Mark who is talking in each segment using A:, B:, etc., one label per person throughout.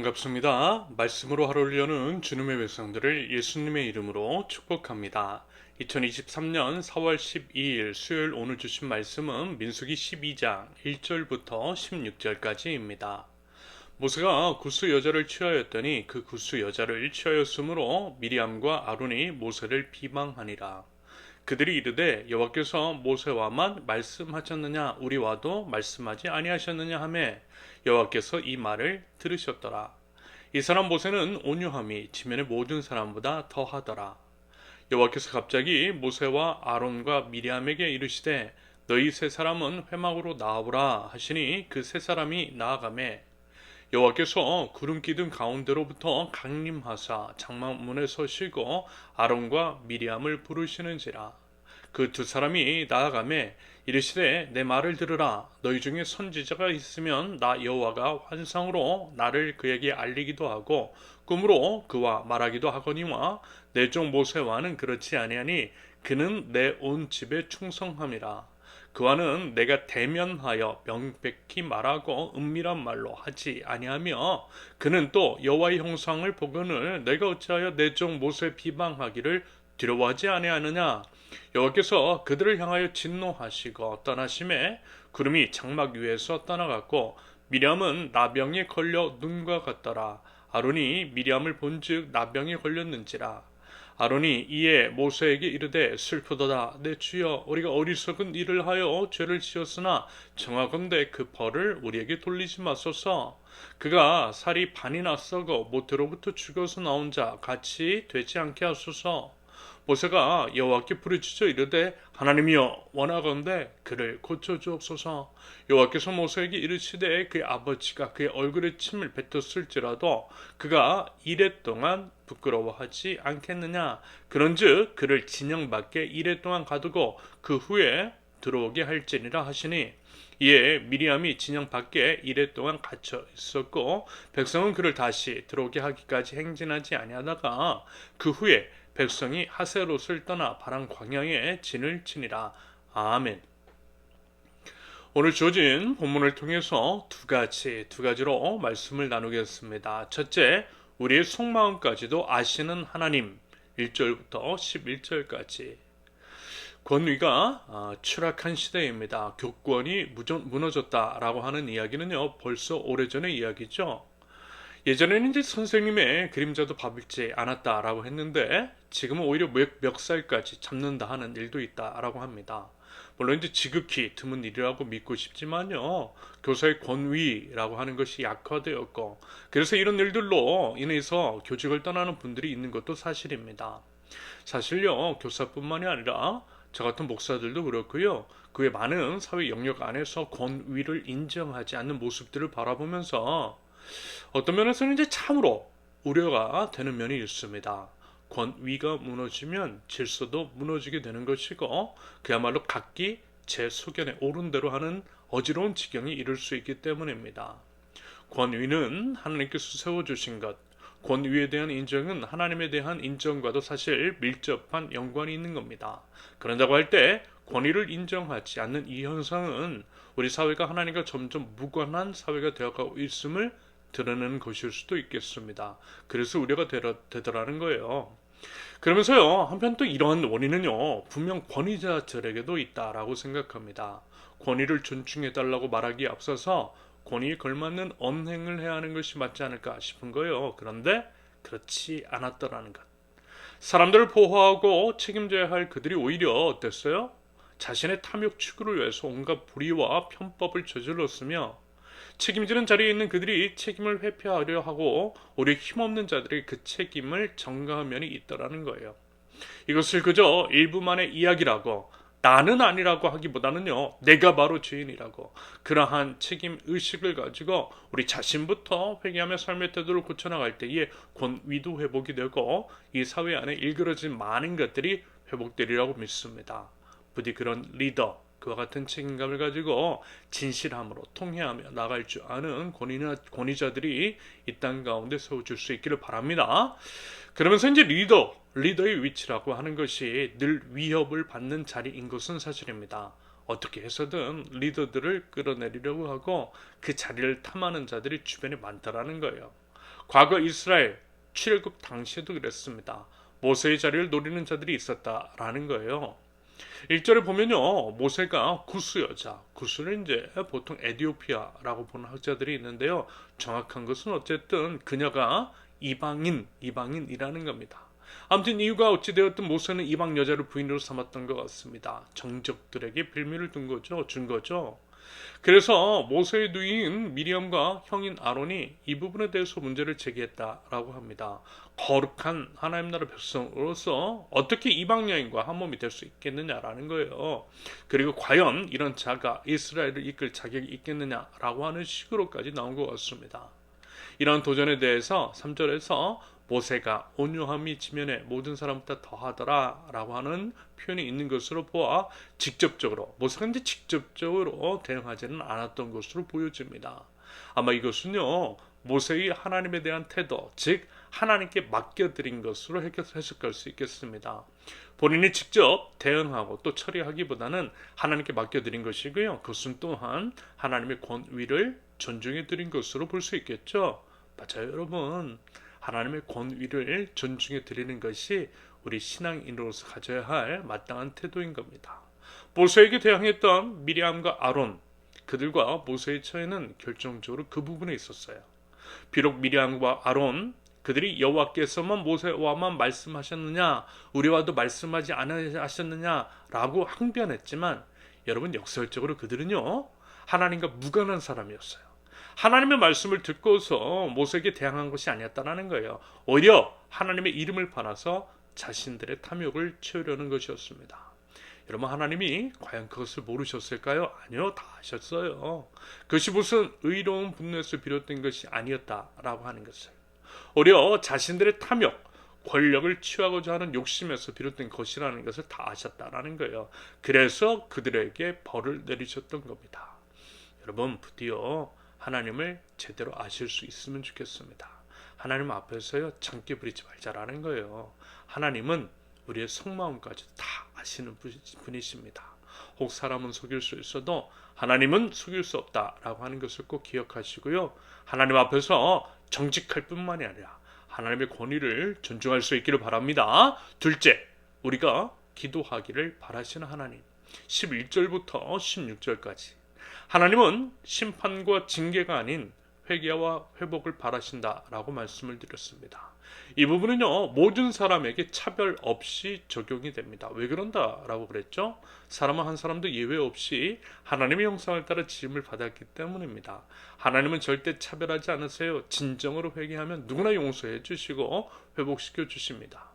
A: 반갑습니다. 말씀으로 하루를 여는 주님의 백성들을 예수님의 이름으로 축복합니다. 2023년 4월 12일 수요일 오늘 주신 말씀은 민수기 12장 1절부터 16절까지입니다. 모세가 구스 여자를 취하였더니 그 구스 여자를 취하였으므로 미리암과 아론이 모세를 비방하니라. 그들이 이르되 여호와께서 모세와만 말씀하셨느냐 우리와도 말씀하지 아니하셨느냐 하매 여호와께서 이 말을 들으셨더라. 이 사람 모세는 온유함이 지면의 모든 사람보다 더하더라. 여호와께서 갑자기 모세와 아론과 미리암에게 이르시되 너희 세 사람은 회막으로 나아오라 하시니 그 세 사람이 나아가매 여호와께서 구름 기둥 가운데로부터 강림하사 장막문에 서시고 아론과 미리암을 부르시는지라. 그 두 사람이 나아가매 이르시되 내 말을 들으라. 너희 중에 선지자가 있으면 나 여호와가 환상으로 나를 그에게 알리기도 하고 꿈으로 그와 말하기도 하거니와 내 종 모세와는 그렇지 아니하니 그는 내 온 집에 충성함이라. 그와는 내가 대면하여 명백히 말하고 은밀한 말로 하지 아니하며 그는 또 여호와의 형상을 보거늘 내가 어찌하여 내 종 모세 비방하기를 두려워하지 아니하느냐. 여호와께서 그들을 향하여 진노하시고 떠나심에 구름이 장막 위에서 떠나갔고 미리암은 나병에 걸려 눈과 같더라. 아론이 미리암을 본즉 나병에 걸렸는지라. 아론이 이에 모세에게 이르되 슬프도다 내 주여 우리가 어리석은 일을 하여 죄를 지었으나 정하건대 그 벌을 우리에게 돌리지 마소서. 그가 살이 반이나 썩어 모태로부터 죽어서 나온 자 같이 되지 않게 하소서. 모세가 여호와께 부르짖어 이르되 하나님이여 원하건대 그를 고쳐주옵소서. 여호와께서 모세에게 이르시되 그의 아버지가 그의 얼굴에 침을 뱉었을지라도 그가 이레 동안 부끄러워하지 않겠느냐. 그런즉 그를 진영 밖에 이레 동안 가두고 그 후에 들어오게 할지니라 하시니 이에 미리암이 진영 밖에 이레 동안 갇혀 있었고 백성은 그를 다시 들어오게 하기까지 행진하지 아니하다가 그 후에 백성이 하세롯을 떠나 바람 광야에 진을 치니라. 아멘. 오늘 주어진 본문을 통해서 두 가지로 말씀을 나누겠습니다. 첫째, 우리의 속마음까지도 아시는 하나님 1절부터 11절까지. 권위가 추락한 시대입니다. 교권이 무너졌다라고 하는 이야기는요 벌써 오래전의 이야기죠. 예전에는 이제 선생님의 그림자도 밟지 않았다라고 했는데 지금은 오히려 멱살까지 잡는다 하는 일도 있다라고 합니다. 물론 이제 지극히 드문 일이라고 믿고 싶지만요. 교사의 권위라고 하는 것이 약화되었고 그래서 이런 일들로 인해서 교직을 떠나는 분들이 있는 것도 사실입니다. 사실요. 교사뿐만이 아니라 저 같은 목사들도 그렇고요. 그 외 많은 사회 영역 안에서 권위를 인정하지 않는 모습들을 바라보면서 어떤 면에서는 이제 참으로 우려가 되는 면이 있습니다. 권위가 무너지면 질서도 무너지게 되는 것이고 그야말로 각기 제 소견에 옳은 대로 하는 어지러운 지경이 이를 수 있기 때문입니다. 권위는 하나님께서 세워주신 것, 권위에 대한 인정은 하나님에 대한 인정과도 사실 밀접한 연관이 있는 겁니다. 그런다고 할 때 권위를 인정하지 않는 이 현상은 우리 사회가 하나님과 점점 무관한 사회가 되어가고 있음을 드러내는 것일 수도 있겠습니다. 그래서 우려가 되더라는 거예요. 그러면서요, 한편 또 이러한 원인은요, 분명 권위자들에게도 있다라고 생각합니다. 권위를 존중해달라고 말하기에 앞서서 권위에 걸맞는 언행을 해야 하는 것이 맞지 않을까 싶은 거예요. 그런데 그렇지 않았더라는 것. 사람들을 보호하고 책임져야 할 그들이 오히려 어땠어요? 자신의 탐욕 추구를 위해서 온갖 불의와 편법을 저질렀으며 책임지는 자리에 있는 그들이 책임을 회피하려 하고 오히려 힘없는 자들이 그 책임을 전가한 면이 있더라는 거예요. 이것을 그저 일부만의 이야기라고 나는 아니라고 하기보다는요 내가 바로 죄인이라고 그러한 책임 의식을 가지고 우리 자신부터 회개하며 삶의 태도를 고쳐나갈 때에 권위도 회복이 되고 이 사회 안에 일그러진 많은 것들이 회복되리라고 믿습니다. 부디 그런 리더 그와 같은 책임감을 가지고 진실함으로 통회하며 나갈 줄 아는 권위자들이 이 땅 가운데 세워줄 수 있기를 바랍니다. 그러면서 이제 리더의 위치라고 하는 것이 늘 위협을 받는 자리인 것은 사실입니다. 어떻게 해서든 리더들을 끌어내리려고 하고 그 자리를 탐하는 자들이 주변에 많다라는 거예요. 과거 이스라엘 출애굽 당시에도 그랬습니다. 모세의 자리를 노리는 자들이 있었다라는 거예요. 1절에 보면요, 모세가 구스 여자, 구스는 이제 보통 에디오피아라고 보는 학자들이 있는데요, 정확한 것은 어쨌든 그녀가 이방인이라는 겁니다. 아무튼 이유가 어찌되었든 모세는 이방 여자를 부인으로 삼았던 것 같습니다. 정적들에게 빌미를 준 거죠. 그래서 모세의 누이인 미리암과 형인 아론이 이 부분에 대해서 문제를 제기했다라고 합니다. 거룩한 하나님 나라 백성으로서 어떻게 이방 여인과 한 몸이 될 수 있겠느냐라는 거예요. 그리고 과연 이런 자가 이스라엘을 이끌 자격이 있겠느냐라고 하는 식으로까지 나온 것 같습니다. 이런 도전에 대해서 3절에서 모세가 온유함이 지면에 모든 사람보다 더하더라 라고 하는 표현이 있는 것으로 보아 모세가 이제 직접적으로 대응하지는 않았던 것으로 보여집니다. 아마 이것은요, 모세의 하나님에 대한 태도, 즉 하나님께 맡겨드린 것으로 해석할 수 있겠습니다. 본인이 직접 대응하고 또 처리하기보다는 하나님께 맡겨드린 것이고요, 그것은 또한 하나님의 권위를 존중해드린 것으로 볼 수 있겠죠. 맞아요, 여러분. 하나님의 권위를 존중해 드리는 것이 우리 신앙인으로서 가져야 할 마땅한 태도인 겁니다. 모세에게 대항했던 미리암과 아론, 그들과 모세의 차이는 결정적으로 그 부분에 있었어요. 비록 미리암과 아론, 그들이 여호와께서만 모세와만 말씀하셨느냐, 우리와도 말씀하지 않으셨느냐라고 항변했지만, 여러분, 역설적으로 그들은요, 하나님과 무관한 사람이었어요. 하나님의 말씀을 듣고서 모세에게 대항한 것이 아니었다는 거예요. 오히려 하나님의 이름을 팔아서 자신들의 탐욕을 채우려는 것이었습니다. 여러분, 하나님이 과연 그것을 모르셨을까요? 아니요, 다 아셨어요. 그것이 무슨 의로운 분노에서 비롯된 것이 아니었다라고 하는 것을. 오히려 자신들의 탐욕, 권력을 취하고자 하는 욕심에서 비롯된 것이라는 것을 다 아셨다라는 거예요. 그래서 그들에게 벌을 내리셨던 겁니다. 여러분, 부디어 하나님을 제대로 아실 수 있으면 좋겠습니다. 하나님 앞에서요, 장기 부리지 말자라는 거예요. 하나님은 우리의 속마음까지 다 아시는 분이십니다. 혹 사람은 속일 수 있어도 하나님은 속일 수 없다라고 하는 것을 꼭 기억하시고요. 하나님 앞에서 정직할 뿐만이 아니라 하나님의 권위를 존중할 수 있기를 바랍니다. 둘째, 우리가 기도하기를 바라시는 하나님. 11절부터 16절까지. 하나님은 심판과 징계가 아닌 회개와 회복을 바라신다라고 말씀을 드렸습니다. 이 부분은요, 모든 사람에게 차별 없이 적용이 됩니다. 왜 그런다라고 그랬죠? 사람은 한 사람도 예외 없이 하나님의 형상을 따라 지음을 받았기 때문입니다. 하나님은 절대 차별하지 않으세요. 진정으로 회개하면 누구나 용서해 주시고 회복시켜 주십니다.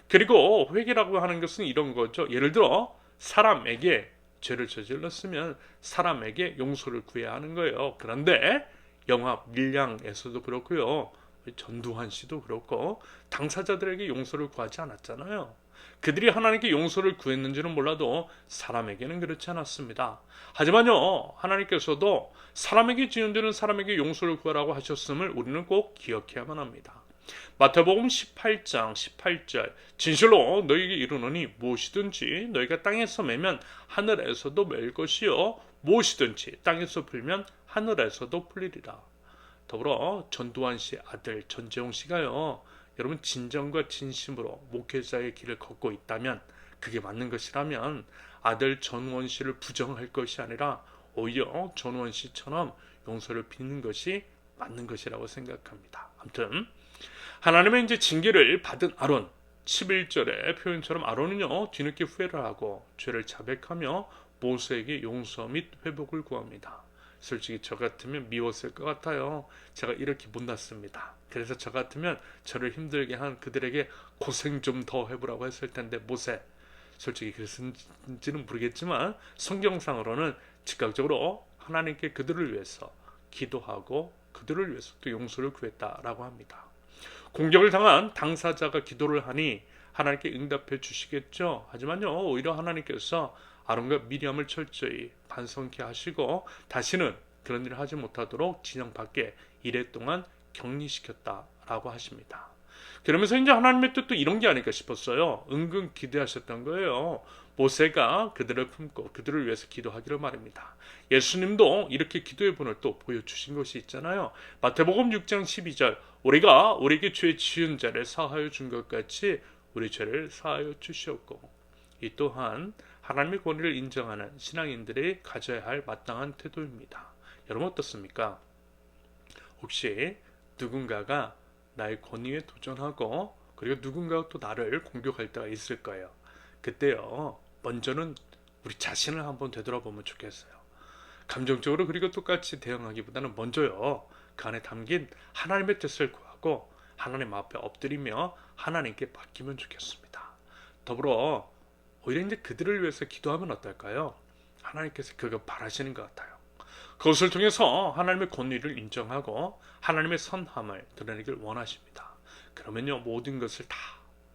A: 그리고 회개라고 하는 것은 이런 거죠. 예를 들어 사람에게 죄를 저질렀으면 사람에게 용서를 구해야 하는 거예요. 그런데 영화 밀양에서도 그렇고요, 전두환 씨도 그렇고 당사자들에게 용서를 구하지 않았잖아요. 그들이 하나님께 용서를 구했는지는 몰라도 사람에게는 그렇지 않았습니다. 하지만요, 하나님께서도 사람에게 지은 죄는 사람에게 용서를 구하라고 하셨음을 우리는 꼭 기억해야만 합니다. 마태복음 18장 18절, 진실로 너희에게 이르노니 무엇이든지 너희가 땅에서 매면 하늘에서도 맬 것이요 무엇이든지 땅에서 풀면 하늘에서도 풀리리라. 더불어 전두환 씨 아들 전재홍 씨가요, 여러분, 진정과 진심으로 목회자의 길을 걷고 있다면, 그게 맞는 것이라면 아들 전원 씨를 부정할 것이 아니라 오히려 전원 씨처럼 용서를 빚는 것이 맞는 것이라고 생각합니다. 아무튼 하나님의 이제 징계를 받은 아론, 11절의 표현처럼 아론은요, 뒤늦게 후회를 하고 죄를 자백하며 모세에게 용서 및 회복을 구합니다. 솔직히 저 같으면 미웠을 것 같아요. 제가 이렇게 못났습니다. 그래서 저 같으면 저를 힘들게 한 그들에게 고생 좀 더 해보라고 했을 텐데, 모세, 솔직히 그랬는지는 모르겠지만 성경상으로는 즉각적으로 하나님께 그들을 위해서 기도하고 그들을 위해서 또 용서를 구했다라고 합니다. 공격을 당한 당사자가 기도를 하니 하나님께 응답해 주시겠죠. 하지만요, 오히려 하나님께서 아론과 미리암을 철저히 반성케 하시고 다시는 그런 일을 하지 못하도록 진영 밖에 이래 동안 격리시켰다라고 하십니다. 그러면서 이제 하나님의 뜻도 이런 게 아닐까 싶었어요. 은근 기대하셨던 거예요. 모세가 그들을 품고 그들을 위해서 기도하기를 말입니다. 예수님도 이렇게 기도의 본을 또 보여주신 것이 있잖아요. 마태복음 6장 12절 우리가 우리에게 죄 지은 자를 사하여 준 것 같이 우리 죄를 사하여 주시옵고, 이 또한 하나님의 권위를 인정하는 신앙인들이 가져야 할 마땅한 태도입니다. 여러분 어떻습니까? 혹시 누군가가 나의 권위에 도전하고 그리고 누군가가 또 나를 공격할 때가 있을 거예요. 그때요, 먼저는 우리 자신을 한번 되돌아보면 좋겠어요. 감정적으로 그리고 똑같이 대응하기보다는 먼저요, 그 안에 담긴 하나님의 뜻을 구하고 하나님 앞에 엎드리며 하나님께 맡기면 좋겠습니다. 더불어 오히려 이제 그들을 위해서 기도하면 어떨까요? 하나님께서 그거 바라시는 것 같아요. 그것을 통해서 하나님의 권위를 인정하고 하나님의 선함을 드러내길 원하십니다. 그러면요, 모든 것을 다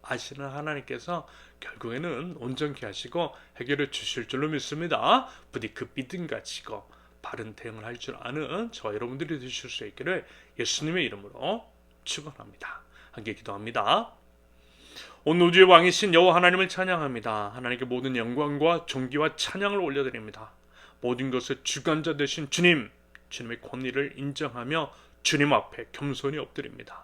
A: 아시는 하나님께서 결국에는 온전케 하시고 해결해 주실 줄로 믿습니다. 부디 그 믿음 가지고 바른 대응을 할 줄 아는 저 여러분들이 되실 수 있기를 예수님의 이름으로 축원합니다. 함께 기도합니다. 온 우주의 왕이신 여호와 하나님을 찬양합니다. 하나님께 모든 영광과 존귀와 찬양을 올려드립니다. 모든 것의 주관자 되신 주님, 주님의 권위를 인정하며 주님 앞에 겸손히 엎드립니다.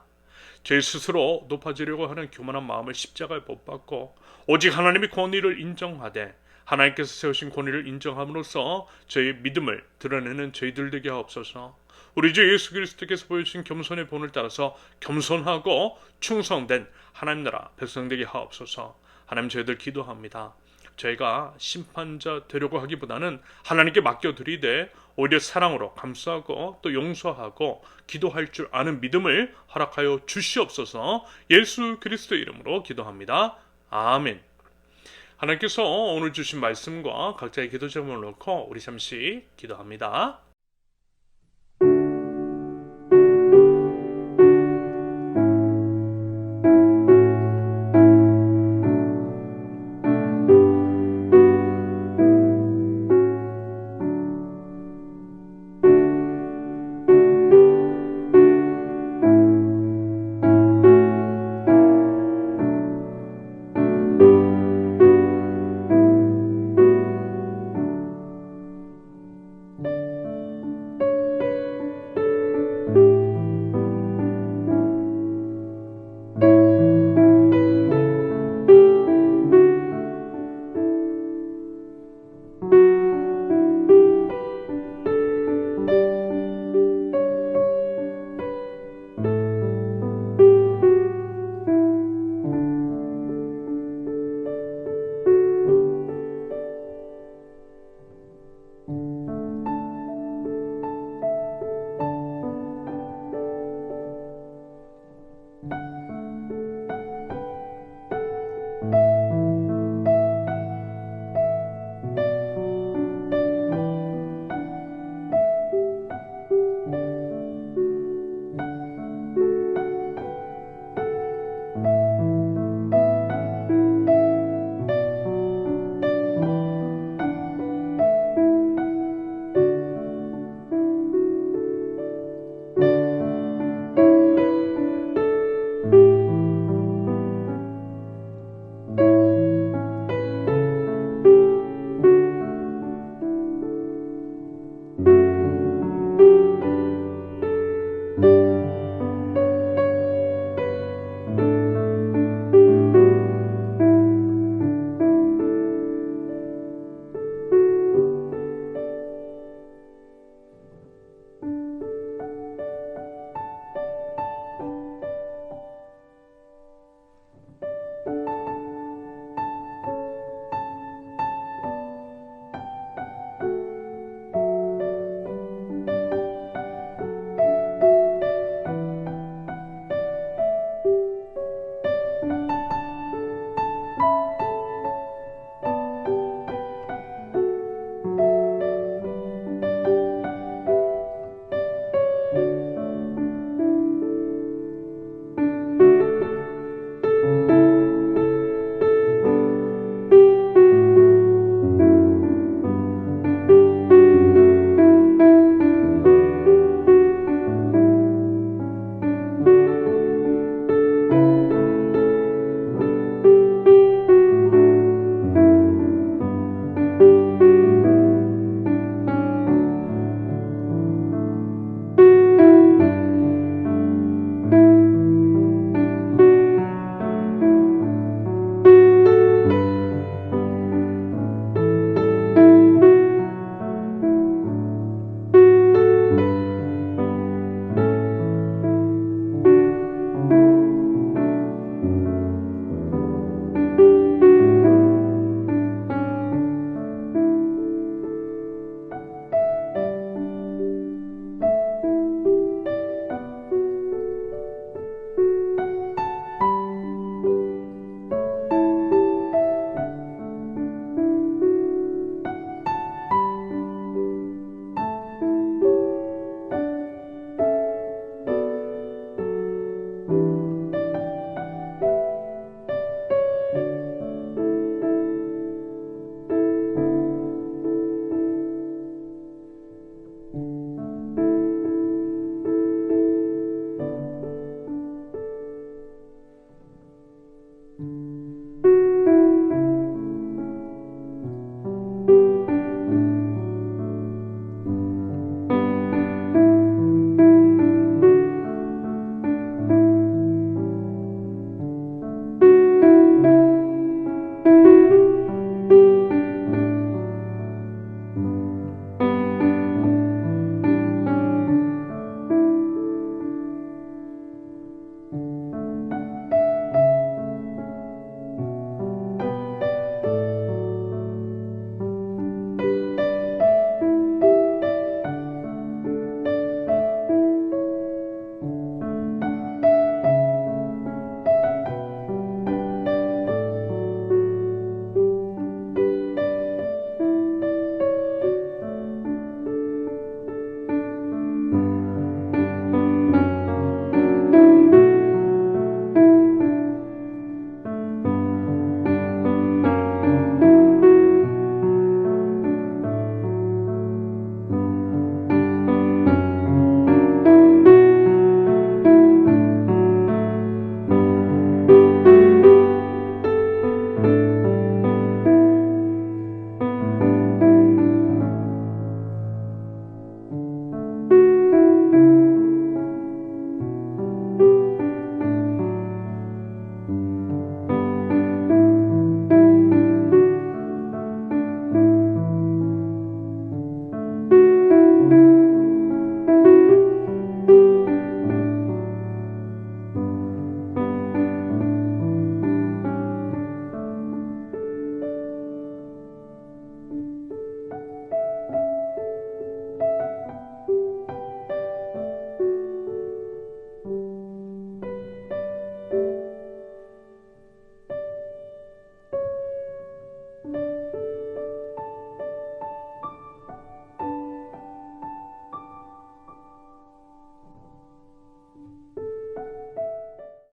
A: 제 스스로 높아지려고 하는 교만한 마음을 십자가에 못 박고 오직 하나님의 권위를 인정하되 하나님께서 세우신 권위를 인정함으로써 저희의 믿음을 드러내는 저희들 되게 하옵소서. 우리 주 예수 그리스도께서 보여주신 겸손의 본을 따라서 겸손하고 충성된 하나님 나라 백성 되게 하옵소서. 하나님, 저희들 기도합니다. 저희가 심판자 되려고 하기보다는 하나님께 맡겨드리되 오히려 사랑으로 감싸고 또 용서하고 기도할 줄 아는 믿음을 허락하여 주시옵소서. 예수 그리스도의 이름으로 기도합니다. 아멘. 하나님께서 오늘 주신 말씀과 각자의 기도 제목을 놓고 우리 잠시 기도합니다.